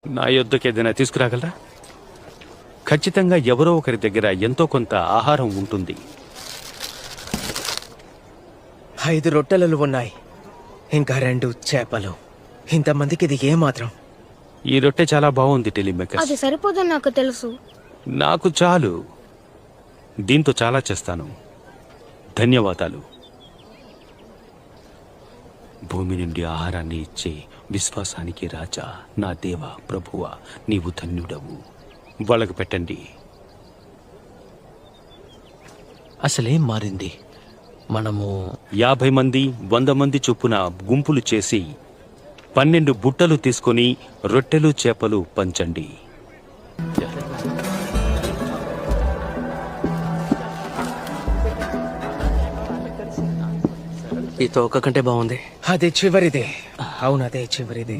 నా యొద్దకు ఏదైనా తీసుకురాగలరా? ఖచ్చితంగా ఎవరో ఒకరి దగ్గర ఎంతో కొంత ఆహారం ఉంటుంది. 5 రొట్టెలు ఉన్నాయి, ఇంకా 2 చేపలు. ఇంతమందికి ఇది ఏమాత్రం? ఈ రొట్టె చాలా బాగుంది టెలిమెకస్. అది సరిపోదని నాకు తెలుసు. నాకు చాలు. దీంతో చాలా చేస్తాను. ధన్యవాదాలు. భూమి నుండి ఆహారాన్ని ఇచ్చే విశ్వాసానికి రాజా, నా దేవా, ప్రభువా, నీవు ధన్యుడవు. వాళ్ళకు పెట్టండి. అసలేం మారింది? మనము 50 మంది 100 మంది చొప్పున గుంపులు చేసి 12 బుట్టలు తీసుకొని రొట్టెలు చేపలు పంచండి. ఈ తోక కంటే బాగుంది. అదే చివరిదే. అవును, అదే చివరిదే.